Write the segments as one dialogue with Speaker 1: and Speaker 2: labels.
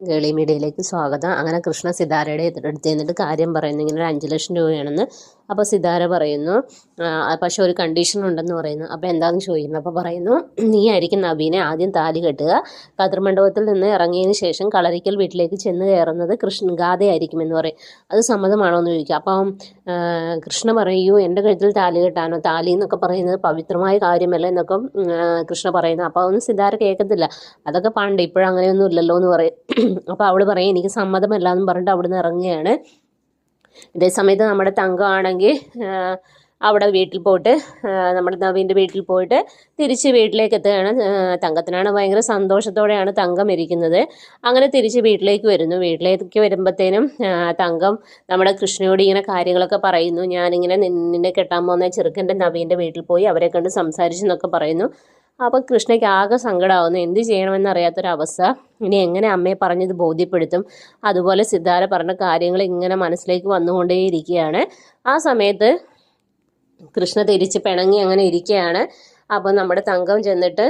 Speaker 1: ഗേളി മീഡിയയിലേക്ക് സ്വാഗതം. അങ്ങനെ കൃഷ്ണ സിതാരയുടെ അടുത്ത് നിന്നിട്ട് കാര്യം പറയുന്നു, ഇങ്ങനെ ഒരു 5 ലക്ഷം രൂപയാണെന്ന്. അപ്പോൾ സിതാര പറയുന്നു, പക്ഷെ ഒരു കണ്ടീഷൻ ഉണ്ടെന്ന് പറയുന്നു. അപ്പോൾ എന്താണെന്ന് ചോദിക്കുന്നു. അപ്പോൾ പറയുന്നു, നീ ആയിരിക്കും നവീനെ ആദ്യം താലി കെട്ടുക, കതിർമണ്ഡപത്തിൽ നിന്ന് ഇറങ്ങിയതിന് ശേഷം കളരിക്കൽ വീട്ടിലേക്ക് ചെന്ന് കയറുന്നത് ഗാഥയായിരിക്കുമെന്ന് പറയും. അത് സമ്മതമാണോ എന്ന് ചോദിക്കുക. അപ്പം കൃഷ്ണ പറയൂ, എൻ്റെ കഴുത്തിൽ താലി കെട്ടാനോ, താലി എന്നൊക്കെ പറയുന്നത് പവിത്രമായ കാര്യമല്ല എന്നൊക്കെ കൃഷ്ണ പറയുന്നു. അപ്പോൾ അതൊന്നും സിതാര കേൾക്കത്തില്ല. അതൊക്കെ പണ്ട്, ഇപ്പോഴങ്ങനെയൊന്നും ഇല്ലല്ലോ എന്ന് പറയും. അപ്പോൾ അവൾ പറയും, എനിക്ക് സമ്മതമല്ല എന്നും പറഞ്ഞിട്ട് അവിടുന്ന് ഇറങ്ങുകയാണ്. ഇതേ സമയത്ത് നമ്മുടെ തങ്കമാണെങ്കിൽ അവിടെ വീട്ടിൽ പോയിട്ട്, നമ്മുടെ നവീൻ്റെ വീട്ടിൽ പോയിട്ട് തിരിച്ച് വീട്ടിലേക്ക് എത്തുകയാണ്. തങ്കത്തിനാണ് ഭയങ്കര സന്തോഷത്തോടെയാണ് തങ്കം ഇരിക്കുന്നത്. അങ്ങനെ തിരിച്ച് വീട്ടിലേക്ക് വരുന്നു. വീട്ടിലേക്ക് വരുമ്പോഴത്തേനും തങ്കം നമ്മുടെ കൃഷ്ണയോട് ഇങ്ങനെ കാര്യങ്ങളൊക്കെ പറയുന്നു. ഞാനിങ്ങനെ നിന്നെ കെട്ടാൻ പോകുന്ന ചെറുക്കൻ്റെ നവീൻ്റെ വീട്ടിൽ പോയി അവരെ കണ്ട് സംസാരിച്ചെന്നൊക്കെ പറയുന്നു. അപ്പോൾ കൃഷ്ണയ്ക്ക് ആകെ സങ്കടമാവുന്നു. എന്ത് ചെയ്യണമെന്നറിയാത്തൊരവസ്ഥ. ഇനി എങ്ങനെ അമ്മയെ പറഞ്ഞത് ബോധ്യപ്പെടുത്തും. അതുപോലെ സിതാര പറഞ്ഞ കാര്യങ്ങൾ ഇങ്ങനെ മനസ്സിലേക്ക് വന്നുകൊണ്ടേയിരിക്കുകയാണ്. ആ സമയത്ത് കൃഷ്ണ തിരിച്ച് പിണങ്ങി അങ്ങനെ ഇരിക്കുകയാണ്. അപ്പോൾ നമ്മുടെ തങ്കം ചെന്നിട്ട്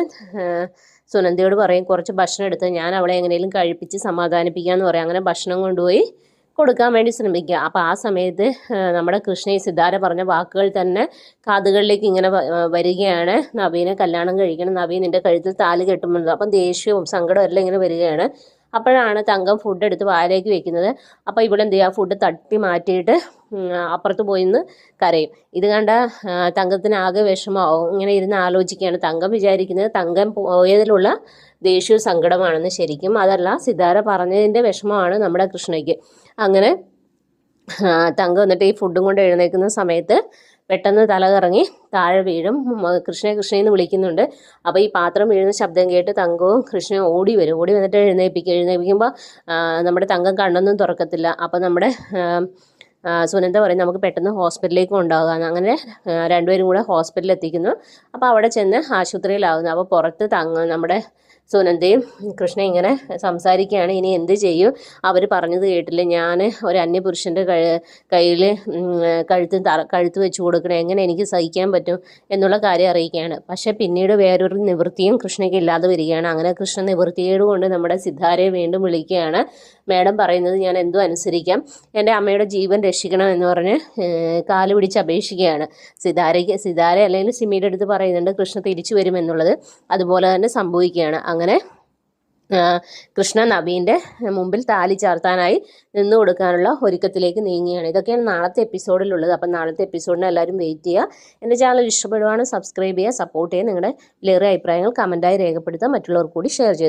Speaker 1: സുനന്ദയോട് പറയും, കുറച്ച് ഭക്ഷണം എടുത്ത് ഞാൻ അവളെ എങ്ങനെയും കഴിപ്പിച്ച് സമാധാനിപ്പിക്കാമെന്ന് പറയും. അങ്ങനെ ഭക്ഷണം കൊണ്ടുപോയി കൊടുക്കാൻ വേണ്ടി ശ്രമിക്കുക. അപ്പോൾ ആ സമയത്ത് നമ്മുടെ കൃഷ്ണയെ സിതാര പറഞ്ഞ വാക്കുകൾ തന്നെ കാതുകളിലേക്ക് ഇങ്ങനെ വരികയാണ്. നവീനെ കല്യാണം കഴിക്കണം, നവീൻ എൻ്റെ കഴുത്തിൽ താലി കെട്ടുമെന്നത്. അപ്പം ദേഷ്യവും സങ്കടവും എല്ലാം ഇങ്ങനെ വരികയാണ്. അപ്പോഴാണ് തങ്കം ഫുഡ് എടുത്ത് വായിലേക്ക് വെക്കുന്നത്. അപ്പോൾ ഇവിടെ എന്ത് ചെയ്യുക, ഫുഡ് തട്ടി മാറ്റിയിട്ട് അപ്പുറത്ത് പോയി നിന്ന് കരയും. ഇത് കണ്ട തങ്കത്തിന് ആകെ വിഷമാവും. ഇങ്ങനെ ഇരുന്ന് ആലോചിക്കുകയാണ്. തങ്കം വിചാരിക്കുന്നത് തങ്കം പോയതിലുള്ള ദേഷ്യവും സങ്കടമാണെന്ന്. ശരിക്കും അതല്ല, സിതാര പറഞ്ഞതിൻ്റെ വിഷമമാണ് നമ്മുടെ കൃഷ്ണയ്ക്ക്. അങ്ങനെ തങ്കം എന്നിട്ട് ഈ ഫുഡും കൊണ്ട് എഴുന്നേൽക്കുന്ന സമയത്ത് പെട്ടെന്ന് തല കറങ്ങി താഴെ വീഴും. കൃഷ്ണയെന്ന് വിളിക്കുന്നുണ്ട്. അപ്പോൾ ഈ പാത്രം വീഴുന്ന ശബ്ദം കേട്ട് തങ്കവും കൃഷ്ണയും ഓടി വരും. ഓടി വന്നിട്ട് എഴുന്നേൽപ്പിക്കുമ്പോൾ നമ്മുടെ തങ്കം കണ്ണൊന്നും തുറക്കത്തില്ല. അപ്പോൾ നമ്മുടെ സുനന്ദ പറയും, നമുക്ക് പെട്ടെന്ന് ഹോസ്പിറ്റലിലേക്ക് കൊണ്ടുപോകാമെന്ന്. അങ്ങനെ രണ്ടുപേരും കൂടെ ഹോസ്പിറ്റലിൽ എത്തിക്കുന്നു. അപ്പോൾ അവിടെ ചെന്ന് ആശുപത്രിയിലാവുന്നു. അപ്പോൾ പുറത്ത് നമ്മുടെ സുനന്ദയും കൃഷ്ണ ഇങ്ങനെ സംസാരിക്കുകയാണ്. ഇനി എന്ത് ചെയ്യും, അവർ പറഞ്ഞത് കേട്ടില്ല, ഞാൻ ഒരു അന്യപുരുഷൻ്റെ കയ്യിൽ കഴുത്ത് വെച്ച് കൊടുക്കണം, എങ്ങനെ എനിക്ക് സഹിക്കാൻ പറ്റും എന്നുള്ള കാര്യം അറിയിക്കുകയാണ്. പക്ഷേ പിന്നീട് വേറൊരു നിവൃത്തിയും കൃഷ്ണയ്ക്ക് ഇല്ലാതെ വരികയാണ്. അങ്ങനെ കൃഷ്ണ നിവൃത്തിയോട് കൊണ്ട് നമ്മുടെ സിതാരയെ വീണ്ടും വിളിക്കുകയാണ്. മാഡം പറയുന്നത് ഞാൻ എന്തോ അനുസരിക്കാം, എൻ്റെ അമ്മയുടെ ജീവൻ രക്ഷിക്കണം എന്ന് പറഞ്ഞ് കാല് പിടിച്ച് അപേക്ഷിക്കുകയാണ്. സിതാര അല്ലെങ്കിൽ സിമിയുടെ അടുത്ത് പറയുന്നുണ്ട് കൃഷ്ണ തിരിച്ചു വരുമെന്നുള്ളത്. അതുപോലെ തന്നെ സംഭവിക്കുകയാണ്. അങ്ങനെ കൃഷ്ണ നവീൻ്റെ മുമ്പിൽ താലി ചാർത്താനായി നിന്നു കൊടുക്കാനുള്ള ഒരുക്കത്തിലേക്ക് നീങ്ങുകയാണ്. ഇതൊക്കെയാണ് നാളത്തെ എപ്പിസോഡിലുള്ളത്. അപ്പം നാളത്തെ എപ്പിസോഡിന് എല്ലാവരും വെയിറ്റ് ചെയ്യുക. എൻ്റെ ചാനൽ ഇഷ്ടപ്പെടുവാണ് സബ്സ്ക്രൈബ് ചെയ്യുക, സപ്പോർട്ട് ചെയ്യുക. നിങ്ങളുടെ വിലയേറിയ അഭിപ്രായങ്ങൾ കമൻറ്റായി രേഖപ്പെടുത്തുക, മറ്റുള്ളവർക്ക് കൂടി ഷെയർ ചെയ്യുക.